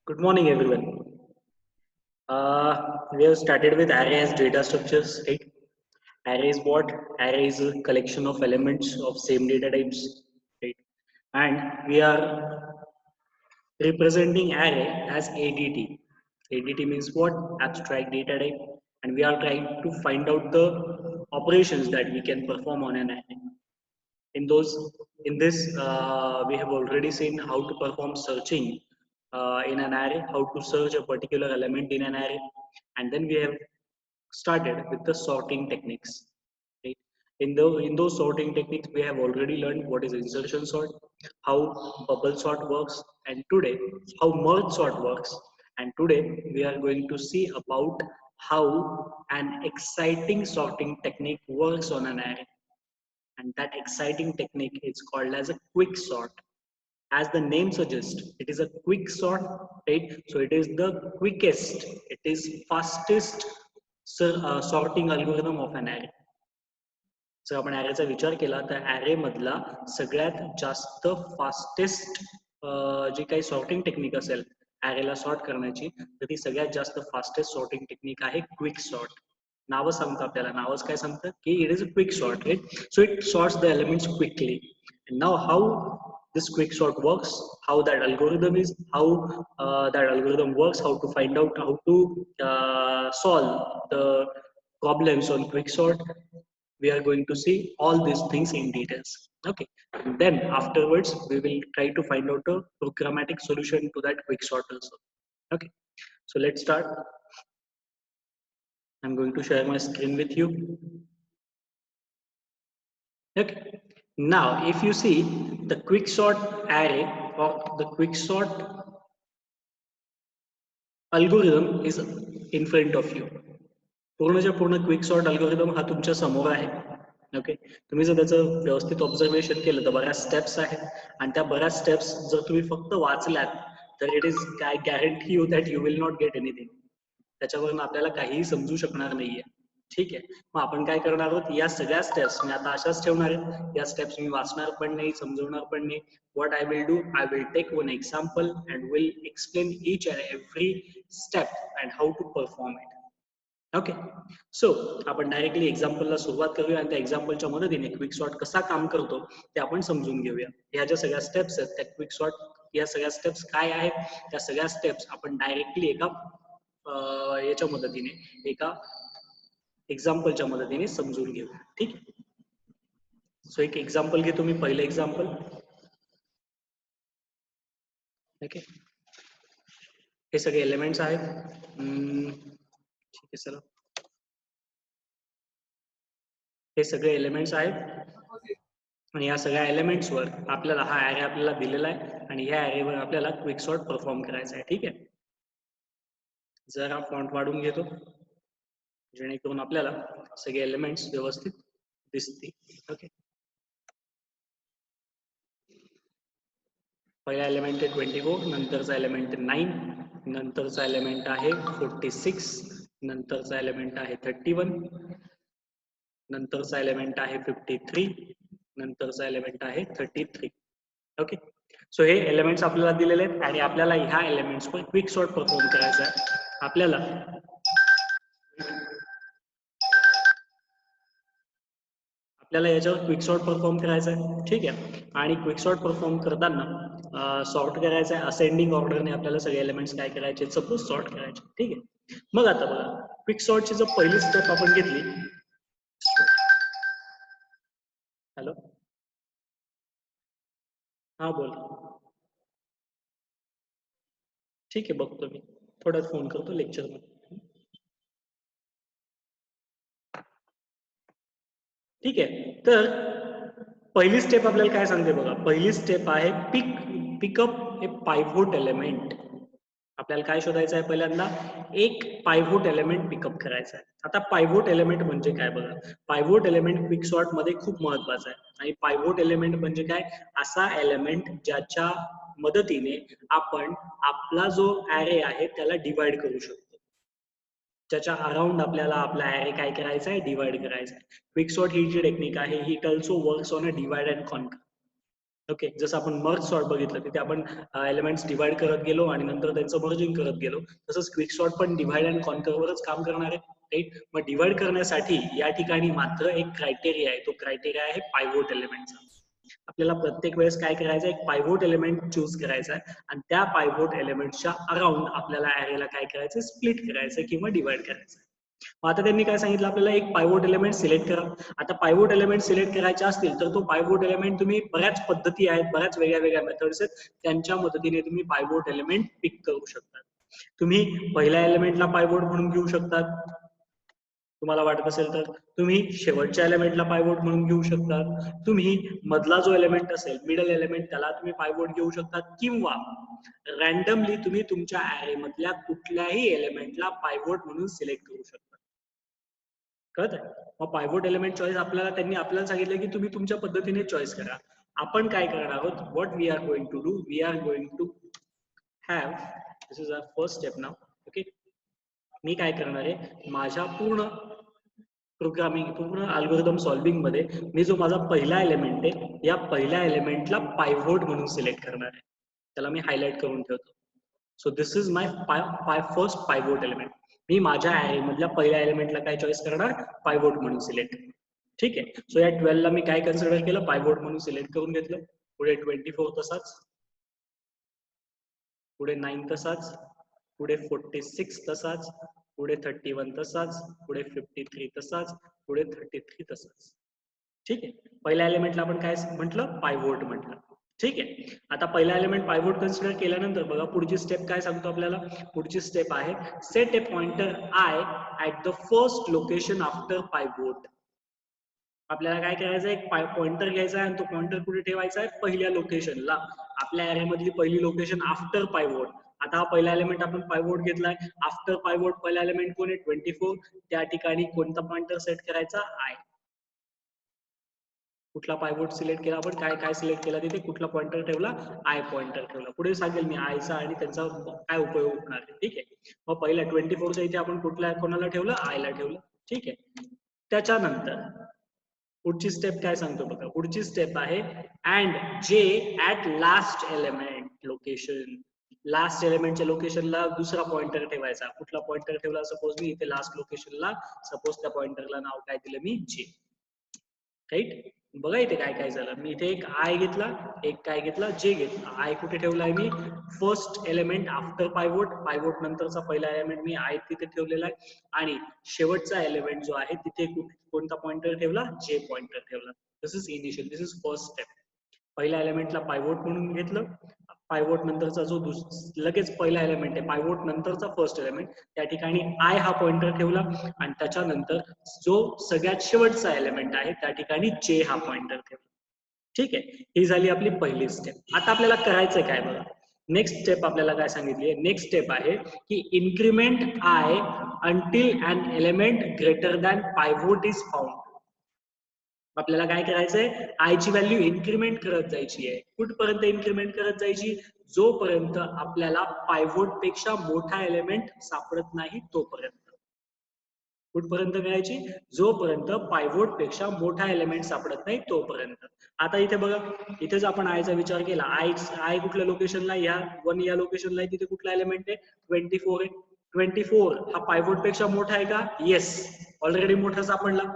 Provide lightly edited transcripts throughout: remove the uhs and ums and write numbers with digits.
Good morning, everyone. We have started with array as data structures, right? Array is what? Array is a collection of elements of same data types, right? And we are representing array as ADT. ADT means what? Abstract data type. And we are trying to find out the operations that we can perform on an array. In those in this we have already seen how to perform searching in an array, how to search a particular element in an array, and then we have started with the sorting techniques, right? In those sorting techniques we have already learned what is insertion sort, how bubble sort works, and today how merge sort works. And today we are going to see about how an exciting sorting technique works on an array, and that exciting technique is called as a quick sort. As the name suggests, it is a quick sort, right? So it is the quickest, it is fastest sorting algorithm of an array. जर आपण ॲरेचा विचार केला तर array मधला सगळ्यात जास्त fastest जी काही sorting technique असेल ॲरेला सॉर्ट करण्याची, तर ती सगळ्यात जास्त फास्टेस्ट सॉर्टिंग टेक्निक आहे क्विक सॉर्ट. नावं सांगतं आपल्याला, नावच काय सांगतं की it is a quick sort, right? So it sorts the elements quickly. And now how this quick sort works, how that algorithm is, how that algorithm works, how to find out, how to solve the problems on quick sort, we are going to see all these things in details. Okay, and then afterwards we will try to find out a programmatic solution to that quick sort also. Okay, so let's start. I'm going to share my screen with you. Okay, now if you see the quick sort array or the quick sort algorithm is in front of you. पूर्णच्या पूर्ण quick sort algorithm हा तुमच्या समोर आहे. Okay, तुम्ही जर त्याचं व्यवस्थित ऑब्झर्वेशन केलं तर बऱ्याच स्टेप्स आहेत, आणि त्या बऱ्याच स्टेप्स जर तुम्ही फक्त वाचल्यात तर इट इज काय guarantee you that you will not gate anything. त्याच्यावरून आपल्याला काहीही समजू शकणार नाहीये. ठीक आहे, मग आपण काय करणार आहोत, या सगळ्या स्टेप्स मी आता अशाच ठेवणार आहेत. या स्टेप्स मी वाचणार पण नाही, समजवणार पण नाही. What I will do, I will take one example and will explain each and every step and how to perform it. Okay, so आपण डायरेक्टली एक्झाम्पलला सुरुवात करूया आणि त्या एक्झाम्पलच्या मदतीने क्विक सॉर्ट कसा काम करतो ते आपण समजून घेऊया. ह्या ज्या सगळ्या स्टेप्स आहेत त्या क्विक सॉर्ट, या सगळ्या स्टेप्स काय आहेत, त्या सगळ्या स्टेप्स आपण डायरेक्टली एका याच्या मदतीने, एका एक्झाम्पलच्या मदतीने समजून घेऊया. ठीक आहे, सो एक एक्झाम्पल घेतो मी, पहिलं एक्झाम्पल. ओके, हे सगळे एलिमेंट्स आहेत. ठीक आहे, चला, हे सगळे एलिमेंट्स आहेत आणि या सगळ्या एलिमेंट्सवर आपल्याला हा ॲरे आपल्याला दिलेला आहे आणि ह्या ॲरेवर आपल्याला क्विक सॉर्ट परफॉर्म करायचा आहे. ठीक आहे, जरा फॉन्ट वाढून घेतो जेणेकरून आपल्याला सगळे एलिमेंट्स व्यवस्थित दिसतील. ओके, पहिला एलिमेंट आहे 24, नंतरचा एलिमेंट आहे 9, नंतरचा एलिमेंट आहे 46, नंतरचा एलिमेंट आहे 31, नंतरचा एलिमेंट आहे 53, नंतरचा एलिमेंट आहे 33. ओके, सो हे एलिमेंट्स आपल्याला दिलेले आहेत आणि आपल्याला ह्या एलिमेंट्सवर क्विक सॉर्ट परफॉर्म करायचा आहे. आपल्याला याच्यावर क्विक सॉर्ट परफॉर्म करायचा आहे. ठीक आहे, आणि क्विक सॉर्ट परफॉर्म करताना सॉर्ट करायचा आहे असेंडिंग ऑर्डरने. आपल्याला सगळे एलिमेंट्स काय करायचे, सपोज सॉर्ट करायचे. ठीक आहे, मग आता बघा, क्विक सॉर्टची जर पहिली स्टेप आपण घेतली. हॅलो, हा बोल. ठीक आहे, बघतो मी, थोड्यात फोन करतो लेक्चर मध्ये. ठीक आहे, तर पहिली स्टेप आपल्याला काय सांगते बघा, पहिली स्टेप आहे पिकअप ए पायव्होट एलिमेंट. आपल्याला काय शोधायचं आहे, पहिल्यांदा एक पायव्होट एलिमेंट पिकअप करायचा आहे. आता पायव्होट एलिमेंट म्हणजे काय बघा, पायव्होट एलिमेंट क्विक सॉर्ट मध्ये खूप महत्वाचा आहे. आणि पायव्होट एलिमेंट म्हणजे काय, असा एलिमेंट ज्याच्या मदतीने आपण आपला जो ॲरे आहे त्याला डिवाइड करू शकतो, ज्याच्या अराउंड आपल्याला आपला ॲरे काय करायचा आहे, डिवाइड करायचा आहे. क्विक सॉर्ट ही जी टेक्निक आहे ही it also works on a divide and conquer. Okay, जसं आपण मर्ज सॉर्ट बघितलं तिथे आपण एलिमेंट्स डिवाइड करत गेलो आणि नंतर त्यांचं मर्जिंग करत गेलो. तसंच क्विक सॉर्ट पण डिवाइड अँड कॉन्करवरच काम करणार आहे, राईट. मग डिवाइड करण्यासाठी या ठिकाणी मात्र एक क्रायटेरिया आहे, तो क्रायटेरिया आहे पायवोट एलिमेंटचा. आपल्याला प्रत्येक वेळेस काय करायचं, एक पायवोट एलिमेंट चूज करायचा आहे आणि त्या पायवोट एलिमेंटच्या अराउंड आपल्याला ॲरेला काय करायचं, स्प्लिट करायचं किंवा डिवाइड करायचं. आता त्यांनी काय सांगितलं, आपल्याला एक पायवोट एलिमेंट सिलेक्ट करा. आता पायवोट एलिमेंट सिलेक्ट करायचे असतील तर तो पायवोट एलिमेंट तुम्ही बऱ्याच पद्धती आहेत, बऱ्याच वेगळ्या वेगळ्या मेथड्स आहेत, त्यांच्या मदतीने तुम्ही पायवोट एलिमेंट पिक करू शकता. तुम्ही पहिल्या एलिमेंटला पायवोट म्हणून घेऊ शकता तुम्हाला वाटत असेल तर, तुम्ही शेवटच्या एलिमेंटला पायवोट म्हणून घेऊ शकता, तुम्ही मधला जो एलिमेंट असेल मिडल एलिमेंट त्याला तुम्ही पायवोट घेऊ शकता, किंवा रॅन्डमली तुम्ही तुमच्या ऍरे मधल्या कुठल्याही एलिमेंटला पायवोट म्हणून सिलेक्ट करू शकता. कळत आहे? मग पायवोट एलिमेंट चॉईस त्यांनी आपल्याला सांगितलं की तुम्ही तुमच्या पद्धतीने चॉईस करा. आपण काय करणार आहोत, what we are going to do, we are going to have, this is our first step now. Okay, मी काय करणार आहे, माझ्या पूर्ण प्रोग्रामिंग, पूर्ण अल्गोरिदम सॉल्विंग मध्ये मी जो माझा पहिला एलिमेंट आहे, या पहिल्या एलिमेंटला पायवोट म्हणून सिलेक्ट करणार आहे. त्याला मी हायलाइट करून ठेवतो. So this is my first pivot element. मी माझ्या ऍरे मधल्या पहिल्या एलिमेंटला काय चॉईस करणार, पायवोट म्हणून सिलेक्ट. ठीक आहे. सो या 12 ला मी काय कन्सिडर केलं, पायवोट म्हणून सिलेक्ट करून घेतलं. पुढे 24 तसाच, पुढे 9 तसाच, पुढे 46 तसाच, पुढे 31 तसाच, पुढे 53 तसाच, पुढे 33 तसाच. ठीक आहे. पहिल्या एलिमेंटला आपण काय म्हटलं, पायवोट म्हटलं. ठीक आहे. आता पहिला एलिमेंट पायवोट कन्सिडर केल्यानंतर बघा पुढची स्टेप काय सांगतो आपल्याला. पुढची स्टेप आहे, set a pointer I at the first location after pivot. आपल्याला काय करायचं, एक पॉइंटर घ्यायचा आहे आणि तो पॉइंटर कुठे ठेवायचा आहे, पहिल्या लोकेशनला. आपल्या ऍरे मधली पहिली लोकेशन आफ्टर पायवोट. आता हा पहिला एलिमेंट आपण पायवोट घेतलाय, आफ्टर पायवोट पहिला एलिमेंट कोण आहे, 24. त्या ठिकाणी कोणता पॉइंटर सेट करायचा, आय. कुठला पायवोट सिलेक्ट केला आपण, काय काय सिलेक्ट केला तिथे, कुठला पॉइंटर ठेवला, आय पॉइंटर ठेवला. पुढे सांगेल मी आयचा आणि त्यांचा काय उपयोग होणार आहे. ठीक आहे. मग पहिला 24च्या इथे आपण कुठल्या कोणाला ठेवलं, आयला ठेवलं. ठीक आहे. त्याच्यानंतर पुढची स्टेप काय सांगतो बघा. पुढची स्टेप आहे, and J at last element location. Last एलिमेंटच्या लोकेशनला दुसरा पॉइंटर ठेवायचा. कुठला पॉइंटर ठेवला, सपोज मी इथे लास्ट लोकेशनला, सपोज त्या पॉइंटरला नाव काय दिलं मी, जे. राईट. बघा इथे काय काय झालं, मी इथे एक आय घेतला, एक काय घेतला, जे घेतला. आय कुठे ठेवलाय मी, फर्स्ट एलिमेंट आफ्टर पायवोट. पायवोट नंतरचा पहिला एलिमेंट मी आय तिथे ठेवलेला आहे, आणि शेवटचा एलिमेंट जो आहे तिथे कोणता पॉइंटर ठेवला, जे पॉइंटर ठेवला. This is initial, this is first step. पहिल्या एलिमेंटला पायवोट म्हणून घेतलं, पायवोट नंतरचा जो लगेच पहिला एलिमेंट आहे, पायवोट नंतरचा फर्स्ट एलिमेंट, त्या ठिकाणी आय हा पॉइंटर ठेवला, आणि त्याच्यानंतर जो सगळ्यात शेवटचा एलिमेंट आहे त्या ठिकाणी जे हा पॉइंटर ठेवला. ठीक आहे. ही झाली आपली पहिली स्टेप. आता आपल्याला करायचंय काय बघा, नेक्स्ट स्टेप आपल्याला काय सांगितली आहे, नेक्स्ट स्टेप आहे की increment I until an element greater than pivot is found. आपल्याला काय करायचंय, आय ची व्हॅल्यू इन्क्रीमेंट करत जायची आहे. कुठपर्यंत इन्क्रीमेंट करत जायची, जोपर्यंत आपल्याला पायवोट पेक्षा मोठा एलिमेंट सापडत नाही तोपर्यंत. कुठपर्यंत करायची, जोपर्यंत पायवोट पेक्षा मोठा एलिमेंट सापडत नाही तोपर्यंत. आता इथे बघा, इथेच आपण आयचा विचार केला. आय कुठल्या लोकेशनला, या 1 या लोकेशनला आहे, तिथे कुठला एलिमेंट आहे, 24 आहे. 24 हा पायवोट पेक्षा मोठा आहे का, येस, ऑलरेडी मोठा सापडला.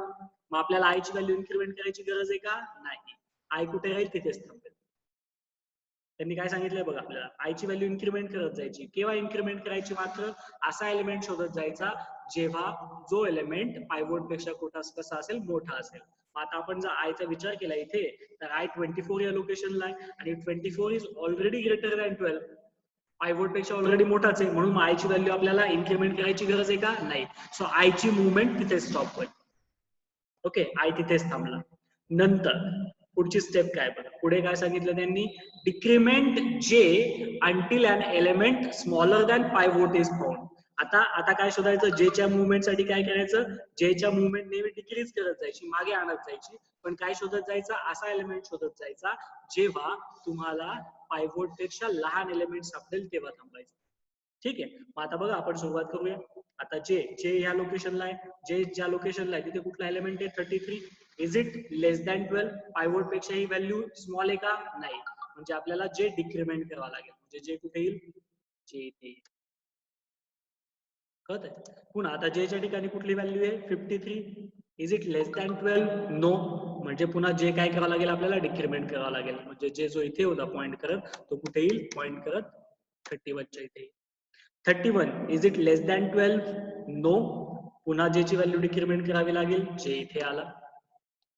मग आपल्याला आयची व्हॅल्यू इन्क्रीमेंट करायची गरज आहे का, नाही. आय कुठे राहील, तिथेच थांबेल. त्यांनी काय सांगितलंय बघा, आपल्याला आयची व्हॅल्यू इन्क्रीमेंट करत जायची. केव्हा इन्क्रीमेंट करायची, मात्र असा एलिमेंट शोधत जायचा जेव्हा जो एलिमेंट पायवोट पेक्षा कसा असेल, मोठा असेल. आता आपण जर आयचा विचार केला इथे, तर आय 24 या लोकेशनला आहे, आणि 24 इज ऑलरेडी ग्रेटर दॅन 12. पायवोट पेक्षा ऑलरेडी मोठाच आहे, म्हणून आयची व्हॅल्यू आपल्याला इन्क्रीमेंट करायची गरज आहे का, नाही. सो आयची मुवमेंट तिथे स्टॉप होईल. ओके, आय तिथेच थांबला. नंतर पुढची स्टेप काय बघा, पुढे काय सांगितलं त्यांनी, decrement J until an element smaller than pivot is found. आता काय शोधायचं, जेच्या मुवमेंट साठी काय करायचं, जेच्या मुवमेंट नेहमी डिक्रीज करत जायची, मागे आणत जायची. पण काय शोधत जायचा, असा एलिमेंट शोधत जायचा जेव्हा तुम्हाला पायवोट पेक्षा लहान एलिमेंट सापडेल तेव्हा थांबायचं. ठीक आहे. मग आता बघा आपण सुरुवात करूया. आता जे ह्या लोकेशनला आहे, जे ज्या लोकेशनला आहे तिथे कुठला एलिमेंट आहे, 33. Is it less than 12? पायवोट पेक्षा ही व्हॅल्यू स्मॉल आहे का? नाही. म्हणजे आपल्याला जे डिक्रिमेंट करावं लागेल, म्हणजे जे कुठे येईल, जे इथे येईल. कळत आहे? पुन्हा आता जेच्या ठिकाणी कुठली व्हॅल्यू आहे? 53. Is it less than 12? No. म्हणजे पुन्हा जे काय करावं लागेल आपल्याला डिक्रिमेंट करावं लागेल. म्हणजे जे जो इथे होता पॉईंट करत तो कुठे येईल? पॉईंट करत 31 च्या इथे. 31. Is it less than 12? No. पुन्हा जेची व्हॅल्यू डिक्रिमेंट करावी लागेल, जे इथे आला.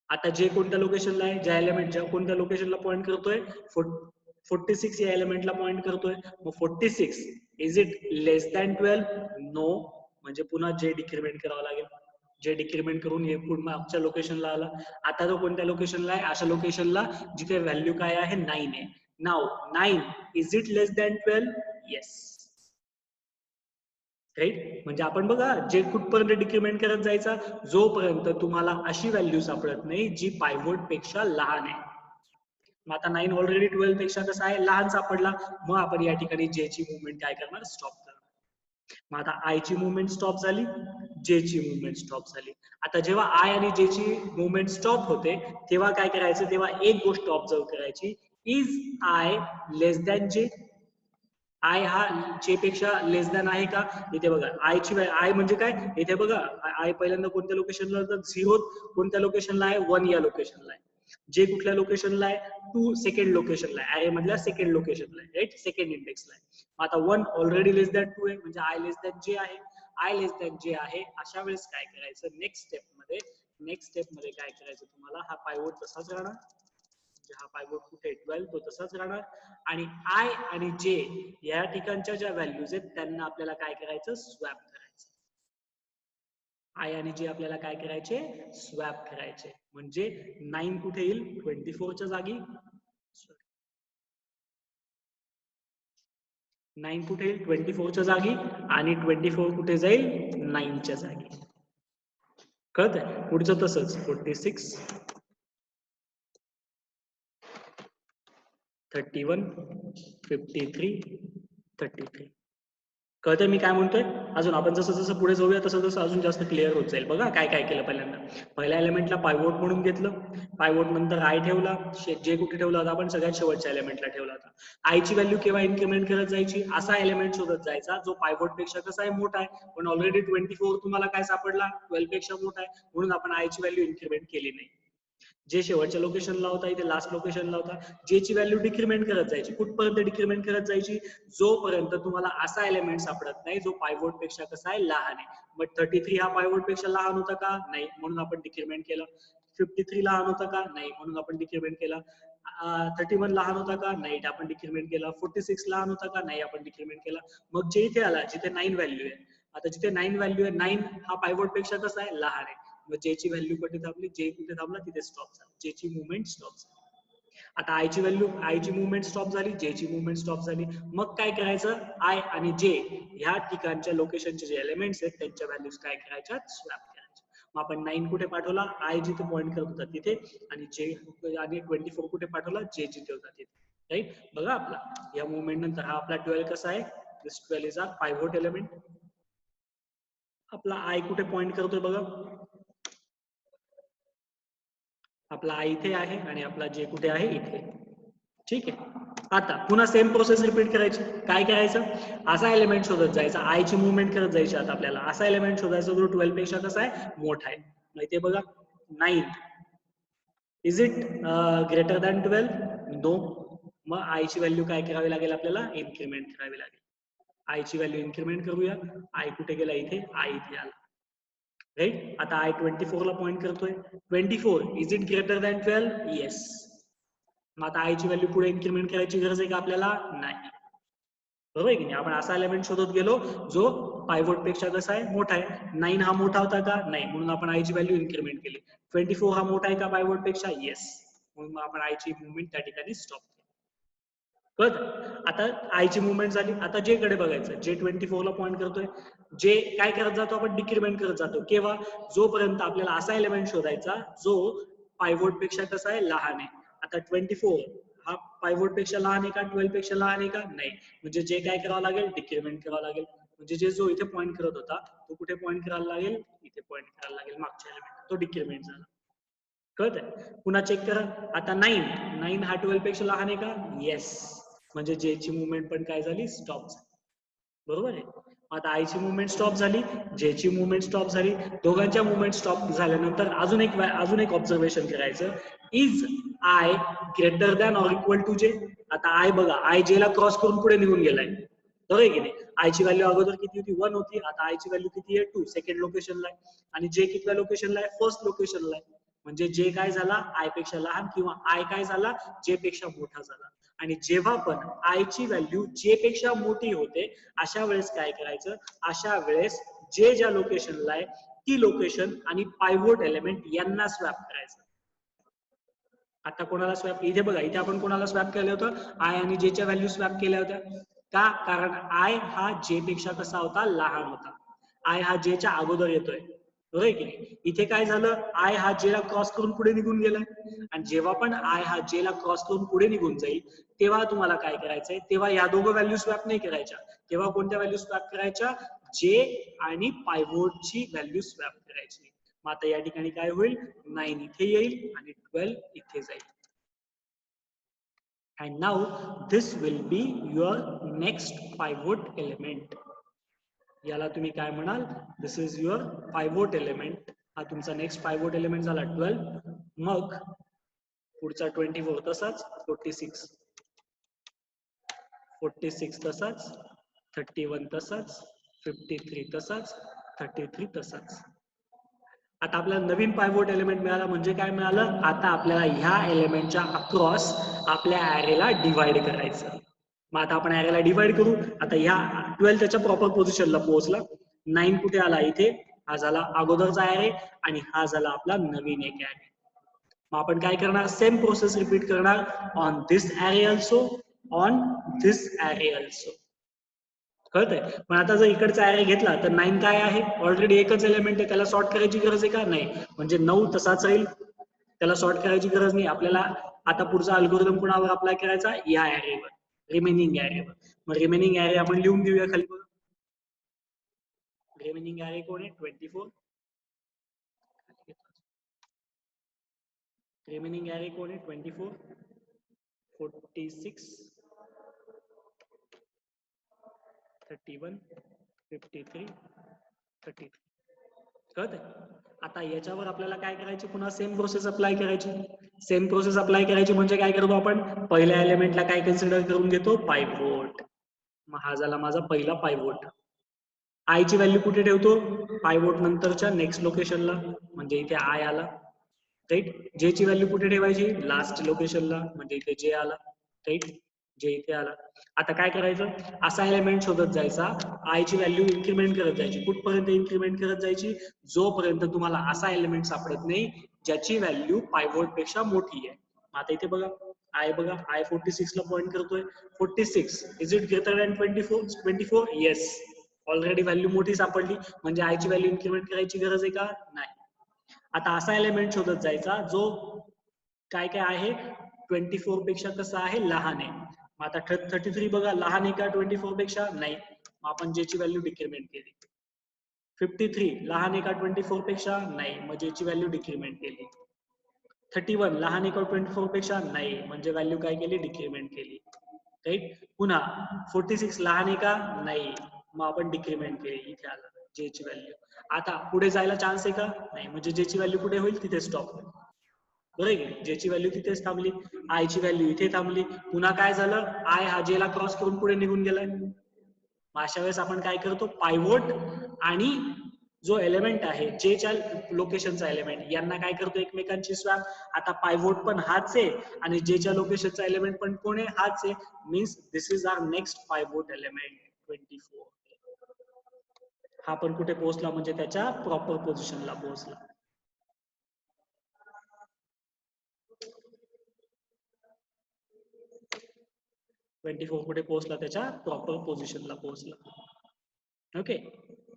आता जे कोणत्या लोकेशनला आहे, ज्या एलिमेंटच्या कोणत्या लोकेशनला पॉईंट करतोय? 46 या एलिमेंटला पॉईंट करतोय. मग 46 is it less than 12? No. म्हणजे पुन्हा जे डिक्रिमेंट करावं लागेल, जे डिक्रिमेंट करून हे पुढे मागच्या लोकेशनला आला. आता तो कोणत्या लोकेशनला आहे? अशा लोकेशनला जिथे व्हॅल्यू काय आहे? 9 आहे. नाव 9 is it less than 12? Yes. Right. म्हणजे आपण बघा जे कुठपर्यंत डिक्रिमेंट करत जायचा, जोपर्यंत तुम्हाला अशी व्हॅल्यू सापडत नाही जी पायवोट पेक्षा लहान आहे. मग आता 9 ऑलरेडी 12 पेक्षा कसं आहे? लहान सापडला. मग आपण या ठिकाणी जे ची मुवमेंट काय करणार? स्टॉप करणार. मग आता आय ची मुवमेंट स्टॉप झाली, जे ची मुवमेंट स्टॉप झाली. आता जेव्हा आय आणि जे ची मुवमेंट स्टॉप होते तेव्हा काय करायचं? तेव्हा एक गोष्ट ऑब्झर्व करायची, इज आय लेस दॅन जे? आय हा जे पेक्षा लेस दॅन आहे का? इथे बघा आय ची आय म्हणजे काय? इथे बघा आय पहिल्यांदा कोणत्या लोकेशनला होतं? 0. कोणत्या लोकेशनला आहे? 1 या लोकेशनला आहे. जे कुठल्या लोकेशनला आहे? 2 सेकंड लोकेशनला आहे. अरे मधल्या सेकंड लोकेशनला आहे. राईट. सेकंड इंडेक्सला आहे. आता 1 ऑलरेडी लेस दॅन 2 आहे, म्हणजे आय लेस दॅन जे आहे. आय लेस दॅन जे आहे. अशा वेळेस काय करायचं? नेक्स्ट स्टेप मध्ये काय करायचं तुम्हाला? हा पायवोट तसाच राहणार. हा पायवोट कुठे 12 तो तसाच राहणार. आणि आय आणि जे या ठिकाणच्या ज्या व्हॅल्यूज आहेत त्यांना आपल्याला काय करायचं? स्वॅप करायचं. आय आणि जे आपल्याला काय करायचे? स्वॅप करायचे. म्हणजे 9 कुठे येईल? 24 च्या जागी. 9 कुठे येईल? 24 च्या जागी. आणि 24 कुठे जाईल? 9 च्या जागी. कळतंय? पुढचं तसंच 46, 31, 53, 33. कळतंय मी काय म्हणतोय? अजून आपण जसं जसं पुढे जाऊया तसं तसं अजून जास्त क्लिअर होत जाईल. बघा काय काय केलं पहिल्यांदा. पहिल्या एलिमेंटला पायवोट म्हणून घेतलं. पायवोट नंतर आय ठेवला. जे कुठे ठेवला होता? आपण सगळ्यात शेवटच्या एलिमेंटला ठेवला होता. आयची व्हॅल्यू केव्हा इन्क्रीमेंट करत जायची? असा एलिमेंट शोधत जायचा जो पायवोट पेक्षा कसा आहे? मोठा आहे. पण ऑलरेडी 24 तुम्हाला काय सापडला? 12 पेक्षा मोठा आहे. म्हणून आपण आयची व्हॅल्यू इन्क्रीमेंट केली नाही. जे शेवटच्या लोकेशनला होता इथे लास्ट लोकेशनला होता, जे ची व्हॅल्यू डिक्रिमेंट करत जायची. कुठपर्यंत डिक्रिमेंट करत जायची? जोपर्यंत तुम्हाला असा एलिमेंट सापडत नाही जो पायवोट पेक्षा कसा आहे? लहान आहे. मग 33 हा पायवोट पेक्षा लहान होता का? नाही. म्हणून आपण डिक्रिमेंट केलं. 53 लहान होता का? नाही. म्हणून आपण डिक्रिमेंट केला. 31 लहान होता का? नाही. आपण डिक्रिमेंट केला. 46 लहान होता का? नाही. आपण डिक्रिमेंट केला. मग जे इथे आला जिथे 9 व्हॅल्यू आहे. आता जिथे 9 व्हॅल्यू आहे, 9 हा पायवोट पेक्षा कसा आहे? लहान आहे. मग जे ची व्हॅल्यू कुठे थांबली? जे कुठे थांबला तिथे स्टॉप झाला. जे ची मुवमेंट स्टॉप झाली. आता आय ची व्हॅल्यू, आय ची मुवमेंट स्टॉप झाली, जे ची मुवमेंट स्टॉप झाली. मग काय करायचं? आय आणि जे ह्या ठिकाणच्या लोकेशनचे जे एलिमेंट्स आहेत त्यांच्या व्हॅल्यूज काय करायच्या? स्वॅप करायच्या. मग आपण 9 कुठे पाठवला? आय जिथे पॉईंट करत होता तिथे. आणि जे आणि 24 कुठे पाठवला? जे जिथे होता तिथे. राईट. बघा आपला या मुवमेंट नंतर हा आपला 12 कसा आहे? दिस 12 इज आवर पायवोट एलिमेंट. आपला आय कुठे पॉइंट करतोय बघा. आपला आय इथे आहे आणि आपला जे कुठे आहे? इथे. ठीक आहे. आता पुन्हा सेम प्रोसेस रिपीट करायची. काय करायचं? असा एलिमेंट शोधत जायचा. आय ची मुवमेंट करत जायची. आता आपल्याला असा एलिमेंट शोधायचा जो 12 पेक्षा कसा आहे? मोठा आहे. मग इथे बघा 9 is it greater than 12? No. मग आय ची व्हॅल्यू काय करावी लागेल आपल्याला? इन्क्रीमेंट करावी लागेल. आय ची व्हॅल्यू इन्क्रीमेंट करूया. आय कुठे गेला? इथे. आय इथे आला. राईट. आता आय 24 ला पॉइंट करतोय. 24 is it greater than 12? Yes. मग आता आय ची व्हॅल्यू पुढे इन्क्रीमेंट करायची गरज आहे का आपल्याला? नाही. बरोबर आहे की नाही? आपण असा एलिमेंट शोधत गेलो जो पायवोट पेक्षा कसा आहे? मोठा आहे. 9 हा मोठा होता का? नाही. म्हणून आपण आय ची व्हॅल्यू इन्क्रीमेंट केली. 24 हा मोठा आहे का पायवोट पेक्षा? येस. म्हणून आपण आय ची मुवमेंट त्या ठिकाणी स्टॉप केली. कळत? आता आय ची मुवमेंट झाली. आता जे कडे बघायचं. जे 24 ला पॉइंट करतोय. जे काय करत जातो? आपण डिक्रिमेंट करत जातो. केव्हा? जोपर्यंत आपल्याला असा एलिमेंट शोधायचा जो पायवोट पेक्षा कसा आहे? लहान आहे. आता 24 हा पायवोट पेक्षा लहान आहे का? 12 पेक्षा लहान आहे का? नाही. म्हणजे जे काय करावं लागेल? डिक्रिमेंट करावं लागेल. म्हणजे जे जो इथे पॉइंट करत होता तो कुठे पॉइंट करायला लागेल? इथे पॉइंट करायला लागेल. मागच्या एलिमेंट तो डिक्रिमेंट झाला. कळतंय? पुन्हा चेक करा. आता 9 हा 12 पेक्षा लहान आहे का? येस. म्हणजे जे ची मुवमेंट पण काय झाली? स्टॉप झाली. बरोबर आहे. आता आयची मुवमेंट स्टॉप झाली, जेची मुवमेंट स्टॉप झाली. दोघांच्या मुवमेंट स्टॉप झाल्यानंतर अजून एक ऑब्झर्वेशन करायचं. Is I greater than or equal to J? आता आय बघा, आय जे ला क्रॉस करून पुढे निघून गेलाय. बरोबर आहे की नाही? आयची व्हॅल्यू अगोदर किती होती? 1 होती. आता आयची व्हॅल्यू किती आहे? 2. सेकंड लोकेशनला आहे. आणि जे कितव्या लोकेशनला आहे? फर्स्ट लोकेशनला आहे. म्हणजे जे काय झाला? आय पेक्षा लहान, किंवा आय काय झाला? जे पेक्षा मोठा झाला. आणि जेव्हा पण आय ची व्हॅल्यू जे पेक्षा मोठी होते, अशा वेळेस काय करायचं? अशा वेळेस जे ज्या लोकेशनला आहे ती लोकेशन आणि पायवोट एलिमेंट यांना स्वॅप करायचं. आता कोणाला स्वॅप? इथे बघा, इथे आपण कोणाला स्वॅप केलं होतं? आय आणि जे च्या व्हॅल्यू स्वॅप केल्या होत्या. का? कारण आय हा जे पेक्षा कसा होता? लहान होता. आय हा जे च्या अगोदर येतोय. बरोबर आहे की नाही? इथे काय झालं? आय हा जे ला क्रॉस करून पुढे निघून गेलाय. आणि जेव्हा पण आय हा जे ला क्रॉस करून पुढे निघून जाईल, तेव्हा तुम्हाला काय करायचंय? तेव्हा या दोघं व्हॅल्यू स्वॅप नाही करायच्या. तेव्हा कोणत्या व्हॅल्यू स्वॅप करायच्या? जे आणि पायवोटची व्हॅल्यू स्वॅप करायची. मग आता या ठिकाणी काय होईल? 9 इथे येईल आणि 12 इथे जाईल. And now this will be your next pivot element. याला तुम्ही काय म्हणाल? दिस इज युअर पायवोट एलिमेंट. हा तुमचा नेक्स्ट पायवोट एलिमेंट झाला 12. मग पुढचा 24 तसाच, 46 तसाच, 31 तसाच, 53 तसाच, 33 तसाच. आता आपल्याला नवीन पायवोट एलिमेंट मिळाला. म्हणजे काय मिळालं? आता आपल्याला ह्या एलिमेंटच्या अक्रॉस आपल्या ॲरेला डिवाइड करायचं. मग आता आपण ॲरेला डिवाइड करू. आता ह्या 12 त्याच्या प्रॉपर पोझिशनला पोहोचला. 9 कुठे आला? इथे. हा झाला अगोदरचा ॲरे आणि हा झाला आपला नवीन एक ॲरे. मग आपण काय करणार? सेम प्रोसेस रिपीट करणार on this array also, on this array also. कळतंय? पण आता जर इकडचा ॲरे घेतला तर 9 काय आहे? ऑलरेडी एकच एलिमेंट आहे. त्याला सॉर्ट करायची गरज आहे का? नाही. म्हणजे 9 तसाच राहील. त्याला सॉर्ट करायची गरज नाही. आपल्याला आता पुढचा अल्गोरिदम कुणावर अप्लाय करायचा? या ॲरेवर, रिमेनिंग ॲरेवर. मग रिमेनिंग ॲरे आपण लिहून देऊया खाली. रिमेनिंग ॲरे कोण आहे? 24. रिमेनिंग ॲरे कोण आहे? 24, 46, 31, 53, 33. कळतंय? आता याच्यावर आपल्याला काय करायची? पुन्हा सेम प्रोसेस अप्लाय करायची. सेम प्रोसेस अप्लाय करायची म्हणजे काय करतो आपण? पहिल्या एलिमेंटला काय कन्सिडर करून घेतो? पायवोट. मग हा झाला माझा पहिला पायवोट. आय ची व्हॅल्यू कुठे ठेवतो? पायवोट नंतरच्या नेक्स्ट लोकेशनला. म्हणजे इथे आय आला. राईट. जे ची व्हॅल्यू कुठे ठेवायची? लास्ट लोकेशनला. म्हणजे इथे जे आला. राईट. जे इथे आला. आता काय करायचं? असा एलिमेंट शोधत जायचा. आय ची व्हॅल्यू इन्क्रीमेंट करत जायची. कुठपर्यंत इन्क्रीमेंट करत जायची? जोपर्यंत तुम्हाला असा एलिमेंट सापडत नाही ज्याची व्हॅल्यू पायवोट पेक्षा मोठी आहे. आता इथे बघा, आय बघा, आय 46 ला पॉइंट करतोय. 46 is it greater than 24? Yes. Already value मोठी सापडली. म्हणजे आय ची व्हॅल्यू इन्क्रीमेंट करायची गरज आहे का? नाही. आता असा एलिमेंट शोधत जायचा जो काय काय आहे? 24 पेक्षा कसा आहे? लहान आहे. मग आता 33 बघा, लहान आहे का 24 पेक्षा? नाही. मग आपण जे ची व्हॅल्यू डिक्रीमेंट केली. 53 लहान आहे का 24 पेक्षा? नाही. मग जे ची व्हॅल्यू डिक्रीमेंट केली. 31 लहान आहे का 24 पेक्षा? नाही. म्हणजे व्हॅल्यू काय केली? डिक्रीमेंट केली. राईट. पुन्हा 46 लहान आहे का? नाही. मग आपण डिक्रीमेंट केली. इथे आलं जे ची व्हॅल्यू. आता पुढे जायला चान्स आहे का? नाही. म्हणजे जे ची व्हॅल्यू कुठे होईल? तिथे स्टॉप होईल. बरोबर. जे ची व्हॅल्यू तिथेच थांबली. आय ची व्हॅल्यू इथे थांबली. पुन्हा काय झालं? आय हा जे ला क्रॉस करून पुढे निघून गेलाय. मग अशा वेळेस आपण काय करतो? पायवोट आणि जो एलिमेंट आहे जेच्या लोकेशनचा एलिमेंट यांना काय करतो? एकमेकांची स्वॅप. आता पायवोट पण हाच आहे आणि जेच्या लोकेशनचा एलिमेंट पण कोण आहे? हाच आहे. Means this is our next pivot element 24. हा पण कुठे पोहोचला? म्हणजे त्याच्या प्रॉपर पोझिशनला पोहोचला. कुठे पोहोचला? त्याच्या प्रॉपर पोझिशनला पोहोचला. ओके.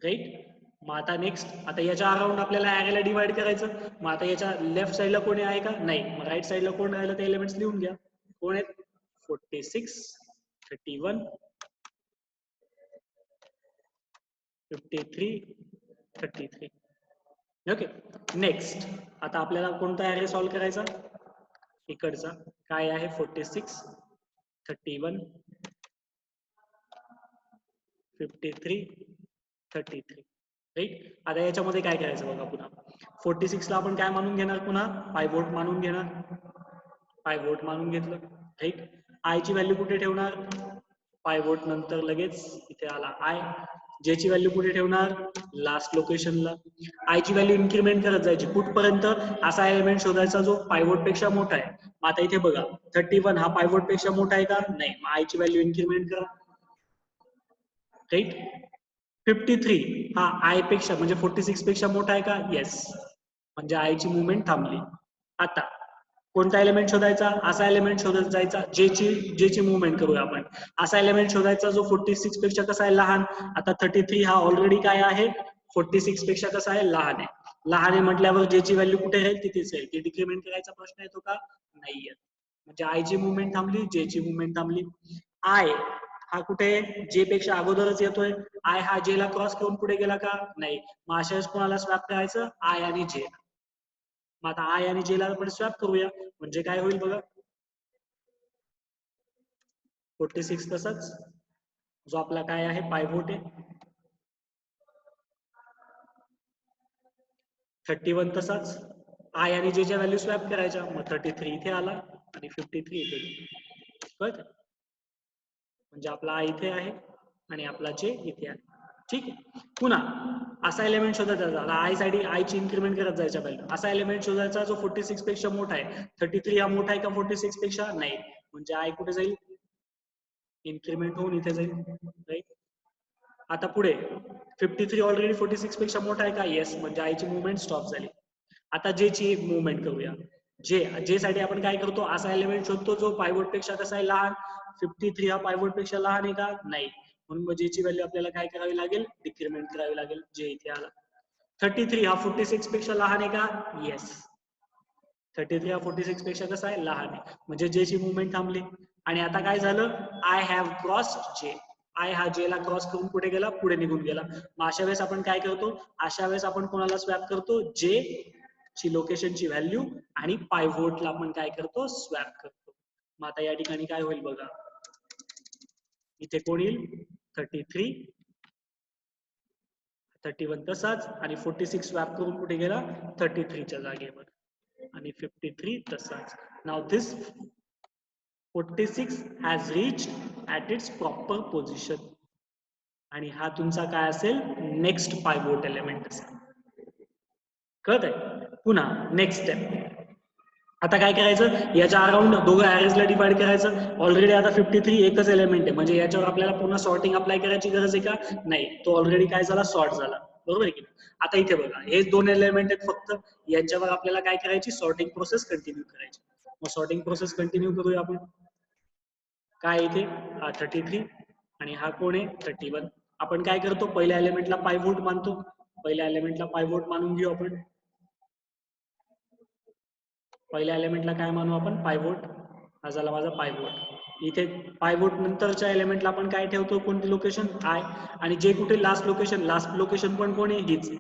राईट. मग आता नेक्स्ट, आता याच्या अराउंड आपल्याला ॲरेला डिवाइड करायचं. मग आता याच्या लेफ्ट साईडला कोणी आहे का? नाही. मग राईट साईडला कोण राहिलं? ते एलिमेंट्स लिहून घ्या. कोण आहेत? 46, 31, 53, 33. ओके. नेक्स्ट आता आपल्याला कोणता ॲरे सॉल्व्ह करायचा? इकडचा काय आहे? 46, 31, 53, 33. राईट. आता याच्यामध्ये काय करायचं बघा पुन्हा. 46 ला आपण काय मानून घेणार? पुन्हा पायवोट मानून घेणार. पायवोट मानून घेतलं. राईट. आय ची व्हॅल्यू कुठे ठेवणार? पायवोट नंतर लगेच इथे आला आय. जे ची व्हॅल्यू कुठे ठेवणार? लास्ट लोकेशनला. आय ची व्हॅल्यू इन्क्रीमेंट करत जायची कुठपर्यंत? असा एलिमेंट शोधायचा जो पायवोट पेक्षा मोठा आहे. मग आता इथे बघा 31 हा पायवोट पेक्षा मोठा आहे का? नाही. मग आय ची व्हॅल्यू इन्क्रीमेंट करा. राईट. 53 हा आय पेक्षा म्हणजे 46 पेक्षा मोठा आहे का? येस. म्हणजे आय ची मुवमेंट थांबली. आता कोणता एलिमेंट शोधायचा? असा एलिमेंट शोधत जायचा जेची मुवमेंट करूया आपण. असा एलिमेंट शोधायचा जो 46 पेक्षा कसा आहे? लहान. आता 33 हा ऑलरेडी काय आहे? 46 पेक्षा कसा आहे? लहान आहे. लहान आहे म्हटल्यावर जेची व्हॅल्यू कुठे राहील? तिथेच राहील. ते डिक्रिमेंट करायचा प्रश्न येतो का? नाही येत. म्हणजे आय ची मुवमेंट थांबली, जे ची मुवमेंट थांबली. आय हा कुठे? जे पेक्षा अगोदरच येतोय. आय हा जे ला क्रॉस करून पुढे गेला का? नाही. मग अशा वेळेस कोणाला स्वॅप करायचं? आय आणि जे. मग आता आय आणि जे ला आपण स्वॅप करूया. म्हणजे काय होईल बघा. 46 तसाच जो आपला काय आहे? पायवोट आहे. 31 तसाच. आय आणि जे च्या व्हॅल्यू स्वॅप करायच्या. मग 33 इथे आला आणि 53 इथे. कळत? म्हणजे आपला आय इथे आहे आणि आपला जे इथे आहे. ठीक आहे. पुन्हा असा एलिमेंट शोधायचा. आय साठी आय ची इन्क्रीमेंट करत जायच्या व्हॅल्यू. असा एलिमेंट शोधायचा जो 46 पेक्षा मोठा आहे. 33 हा मोठा आहे का 46 पेक्षा? नाही. म्हणजे आय कुठे जाईल? इन्क्रीमेंट होऊन इथे जाईल. राईट. आता पुढे 53 ऑलरेडी 46 पेक्षा मोठा आहे का? येस. म्हणजे आय ची मुवमेंट स्टॉप झाली. आता जे ची एक मुवमेंट करूया. जे साठी आपण काय करतो? असा एलिमेंट शोधतो जो पायवोट पेक्षा कसा आहे? लहान. 53 हा पायवोट पेक्षा लहान आहे का? नाही. म्हणून मग जे ची व्हॅल्यू आपल्याला काय करावी लागेल? डिक्रिमेंट करावी लागेल. जे इथे आला. 33 हा 46 पेक्षा लहान आहे का? येस. 33 हा 46 पेक्षा कसा आहे? लहान आहे. म्हणजे जे ची मुवमेंट थांबली. आणि आता काय झालं? आय हॅव क्रॉस्ड जे. आय हा जे ला क्रॉस करून कुठे गेला? पुढे निघून गेला. मग अशा वेळेस आपण काय करतो? अशा वेळेस आपण कोणाला स्वॅप करतो? जे ची लोकेशनची व्हॅल्यू आणि पायवोटला आपण काय करतो? स्वॅप करतो. मग आता या ठिकाणी काय होईल बघा. इथे कोण येईल? 33, 31 तसाच आणि 46 स्वॅप करून कुठे गेला? 33 च्या जागेवर आणि 53 तसाच. Now this 46 has reached at its proper position. आणि हा तुमचा काय असेल? नेक्स्ट पायवोट एलिमेंट असेल. कळत आहे? पुन्हा नेक्स्ट स्टेप. आता काय करायचं? याच्या अराउंड दोघं ॲरेजला डिवाइड करायचं. ऑलरेडी आता 53 एकच एलिमेंट आहे. म्हणजे याच्यावर आपल्याला पुन्हा सॉर्टिंग अप्लाय करायची गरज आहे का? नाही. तो ऑलरेडी काय झाला? सॉर्ट झाला. बरोबर आहे की नाही? आता इथे बघा. हेच दोन एलिमेंट आहेत फक्त. यांच्यावर आपल्याला काय करायची? सॉर्टिंग प्रोसेस कंटिन्यू करायची. मग सॉर्टिंग प्रोसेस कंटिन्यू करूया आपण. काय इथे? हा 33 आणि हा कोण आहे? 31. आपण काय करतो? पहिल्या एलिमेंटला पायवोट मानतो. पहिल्या एलिमेंटला पायवोट मानून घेऊ आपण. पहिल्या एलिमेंटला काय मानू आपण? पायवोट. हा झाला माझा पायवोट. इथे पायवोट नंतरच्या एलिमेंटला आपण काय ठेवतो? कोणती लोकेशन? आय. आणि जे कुठे? Last location. लास्ट लोकेशन पण कोण आहे? हीच.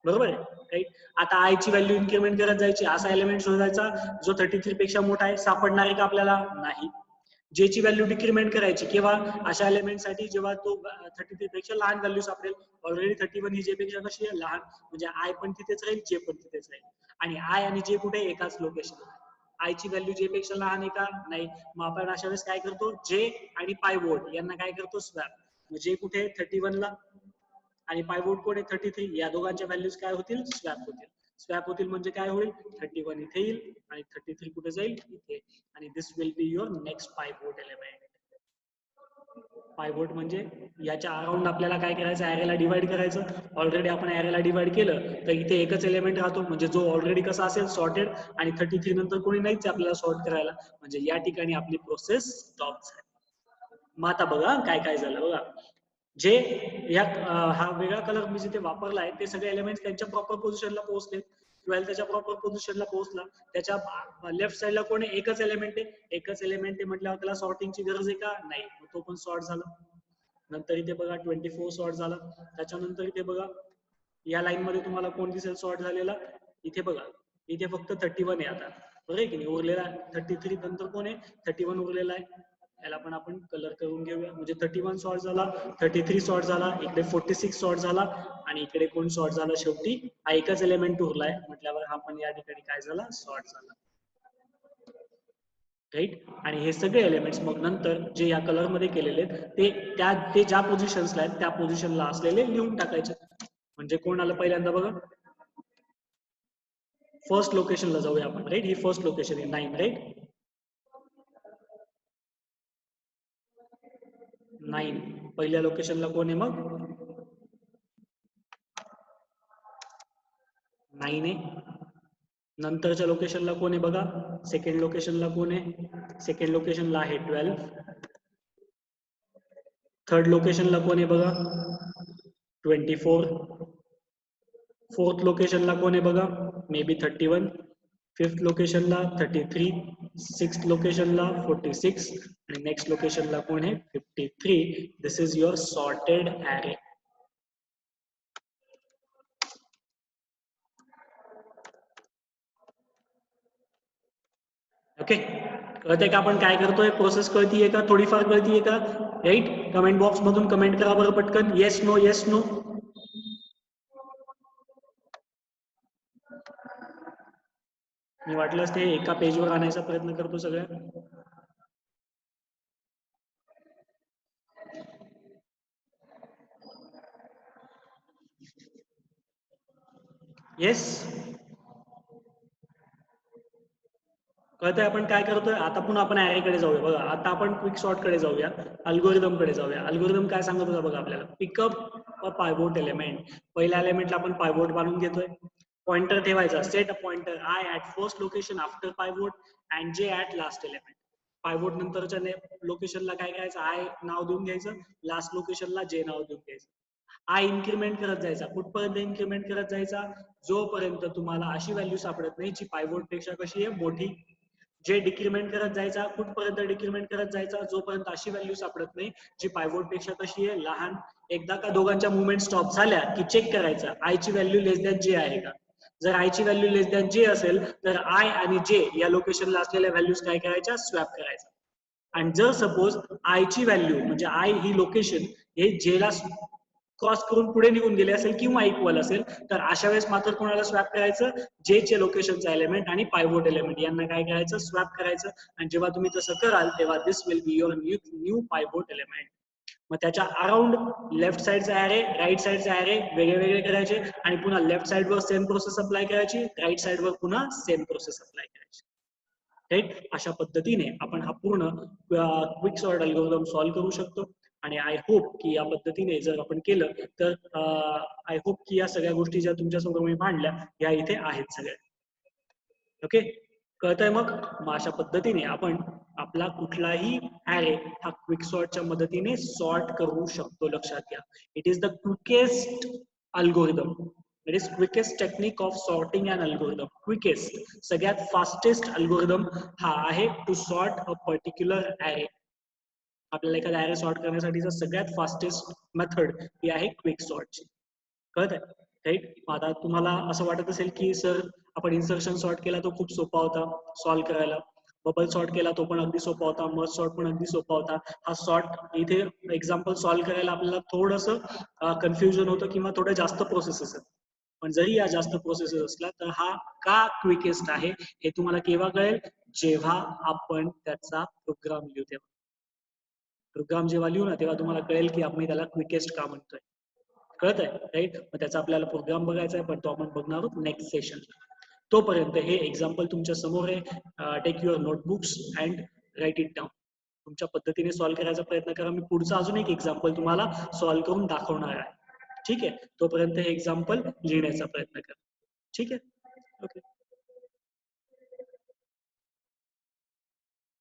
बरोबर आहे? राईट. आता आय ची व्हॅल्यू इन्क्रीमेंट करत जायची. असा एलिमेंट शोधायचा जो 33 पेक्षा मोठा आहे. सापडणार आहे का आपल्याला? नाही. जे ची व्हॅल्यू डिक्रिमेंट करायची. केव्हा? अशा एलिमेंटसाठी जेव्हा तो 33 पेक्षा लहान व्हॅल्यू सापडेल. ऑलरेडी 31 ही जे पेक्षा कशी आहे? लहान. म्हणजे आय पण तिथेच राहील, जे पण तिथेच राहील. आणि आय आणि जे कुठे? एकाच लोकेशन. आय ची व्हॅल्यू जे पेक्षा लहान आहे का? नाही. मग आपण अशा वेळेस काय करतो? जे आणि पायवोट यांना काय करतो? स्वॅप. मग जे कुठे? 31 ला आणि पायवोट कोण आहे? 33. या दोघांच्या व्हॅल्यूज काय होतील? स्वॅप होतील. स्वॅप होतील म्हणजे काय होईल? 31 इथे येईल आणि 33 कुठे जाईल? इथे. आणि this will be your next pivot element. Pivot म्हणजे याच्या अराउंड आपल्याला काय करायचं? ॲरेला डिवाइड करायचं. ऑलरेडी आपण ॲरेला डिवाइड केलं तर इथे एकच एलिमेंट राहतो. म्हणजे जो ऑलरेडी कसा असेल? सॉर्टेड. आणि 33 नंतर कोणी नाहीच आपल्याला सॉर्ट करायला. म्हणजे या ठिकाणी आपली प्रोसेस स्टॉप झाली. मग आता बघा काय काय झालं बघा. जे या हा वेगळा कलर मी जिथे वापरला आहे ते सगळे एलिमेंट त्यांच्या प्रॉपर पोझिशनला पोहोचले. 12 त्याच्या प्रॉपर पोझिशनला पोहोचला. त्याच्या लेफ्ट साईडला कोण आहे? एकच एलिमेंट आहे. एकच एलिमेंट आहे म्हटल्यावर त्याला सॉर्टिंगची गरज आहे का? नाही. तो पण सॉर्ट झाला. नंतर इथे बघा 24 सॉर्ट झाला. त्याच्यानंतर इथे बघा या लाईन मध्ये तुम्हाला कोण दिसेल सॉर्ट झालेला? इथे बघा, इथे फक्त 31 आहे आता, बरोबर आहे की नाही? उरलेला 33 नंतर कोण आहे? 31 उरलेला आहे. याला पण आपण कलर करून घेऊया. म्हणजे 31 सॉर्ट झाला, 33 सॉर्ट झाला, इकडे 46 सॉर्ट झाला आणि इकडे कोण सॉर्ट झाला? शेवटी हा एकच एलिमेंट उरलाय म्हटल्यावर हा पण या ठिकाणी काय झाला? सॉर्ट झाला. राईट. आणि हे सगळे एलिमेंट्स मग नंतर जे या कलर मध्ये केलेले ते ज्या पोझिशन्सला आहेत त्या पोझिशनला असलेले लिहून टाकायचे. म्हणजे कोण आलं पहिल्यांदा बघा? फर्स्ट लोकेशनला जाऊया आपण. राईट, ही फर्स्ट लोकेशन आहे 9. राईट, 9 पहिल्या लोकेशनला कोण आहे मग? 9 आहे. नंतरच्या लोकेशनला कोण आहे बघा? सेकंड लोकेशनला कोण आहे? सेकंड लोकेशनला आहे 12. थर्ड लोकेशनला कोण आहे बघा? 24. फोर्थ लोकेशनला कोण आहे बघा? May be 31. फिफ्थ लोकेशनला 33. सिक्स्थ लोकेशनला 46 आणि नेक्स्ट लोकेशनला कोण आहे? 53. This is your sorted array. Okay, कळतंय का आपण काय करतोय? प्रोसेस कळतीये का? थोडीफार कळतीये का? राईट, कमेंट बॉक्स मधून कमेंट करा बरं पटकन. Yes no, yes no. मी वाटलंच ते एका पेजवर आणायचा प्रयत्न करतो सगळ्या. येस, कळतंय आपण काय करतोय? आता पुन्हा आपण ॲरेकडे जाऊया. बघा, आता आपण क्विक सॉर्ट कडे जाऊया, अल्गोरिदम कडे जाऊया. अल्गोरिदम काय सांगत होता बघा आपल्याला? Pick up a pivot element. पहिल्या एलिमेंटला आपण पायवोट मानून घेतोय. पॉइंटर ठेवायचा, set a pointer I at first location after pivot and J at last element. Pivot नंतरच्या लोकेशनला काय करायचं? आय नाव देऊन घ्यायचं, लास्ट लोकेशनला जे नाव देऊन घ्यायचं. आय इन्क्रीमेंट करत जायचा. कुठपर्यंत इन्क्रीमेंट करत जायचा? जोपर्यंत तुम्हाला अशी व्हॅल्यू सापडत नाही जी पायवोट पेक्षा कशी आहे? मोठी. जे डिक्रीमेंट करत जायचा. कुठपर्यंत डिक्रीमेंट करत जायचा? जोपर्यंत अशी व्हॅल्यू सापडत नाही जी पायवोट पेक्षा कशी आहे? लहान. एकदा का दोघांच्या मुवमेंट स्टॉप झाल्या की चेक करायचा आय ची व्हॅल्यू लेस दॅन जे आहे का. जर आय ची व्हॅल्यू लेस दॅन जे असेल तर आय आणि जे या लोकेशनला असलेल्या व्हॅल्यूज काय करायच्या? स्वॅप करायचा. आणि जर सपोज आय ची व्हॅल्यू म्हणजे आय ही लोकेशन हे जेला क्रॉस करून पुढे निघून गेले असेल किंवा इक्वल असेल तर अशा वेळेस मात्र कोणाला स्वॅप करायचं? जे चे लोकेशनचा एलिमेंट आणि पायवोट एलिमेंट यांना काय करायचं? स्वॅप करायचं. आणि जेव्हा तुम्ही तसं कराल तेव्हा this will be your new pivot element. मग त्याच्या अराउंड लेफ्ट साइडचा ॲरे, राईट साइडचा ॲरे वेगळे वेगळे करायचे आणि पुन्हा लेफ्ट साइडवर सेम प्रोसेस अप्लाय करायची, राईट साइडवर पुन्हा सेम प्रोसेस अप्लाय करायची. राईट, अशा पद्धतीने आपण हा पूर्ण क्विक सॉर्ट अल्गोरिदम सॉल्व्ह करू शकतो. आणि आय होप की या पद्धतीने जर आपण केलं तर आय होप की या सगळ्या गोष्टी ज्या तुमच्यासमोर मी मांडल्या या इथे आहेत सगळ्या. ओके, कळतंय मग? मग अशा पद्धतीने आपण आपला कुठलाही ॲरे हा क्विक सॉर्टच्या मदतीने सॉर्ट करू शकतो. लक्षात घ्या, it is the quickest algorithm. It is quickest technique of sorting and algorithm. Quickest, सगळ्यात फास्टेस्ट अल्गोरिदम हा आहे to sort a particular array. आपल्याला एखादा ॲरे सॉर्ट करण्यासाठीचा सगळ्यात फास्टेस्ट मेथड ही आहे क्विक सॉर्टची. कळत आहे? राईट. आता तुम्हाला असं वाटत असेल की सर आपण इन्सर्शन सॉर्ट केला तो खूप सोपा होता सॉल्व्ह करायला, बबल सॉर्ट केला तो पण अगदी सोपा होता, मर्ज सॉर्ट पण अगदी सोपा होता. हा सॉर्ट इथे एक्झाम्पल सॉल्व्ह करायला आपल्याला थोडंसं कन्फ्युजन होतं किंवा थोडं जास्त प्रोसेस असेल. पण जरी या जास्त प्रोसेसेस असला तर हा का क्विकेस्ट आहे हे तुम्हाला केव्हा कळेल? जेव्हा आपण त्याचा प्रोग्राम लिहू तेव्हा. प्रोग्राम जेव्हा लिहू ना तेव्हा तुम्हाला कळेल की आपण त्याला क्विकेस्ट का म्हणतोय. कळत आहे? राईट. मग त्याचा आपल्याला प्रोग्राम बघायचा आहे पण तो आपण बघणार आहोत नेक्स्ट सेशन. तोपर्यंत हे एक्झाम्पल तुमच्या समोर आहे. Take your notebooks and write it down. तुमच्या पद्धतीने सॉल्व्ह करायचा प्रयत्न करा. मी पुढचा अजून एक एक्झाम्पल तुम्हाला सॉल्व्ह करून दाखवणार आहे. ठीक आहे, तोपर्यंत हे एक्झाम्पल लिहिण्याचा प्रयत्न करा. ठीक आहे, ओके.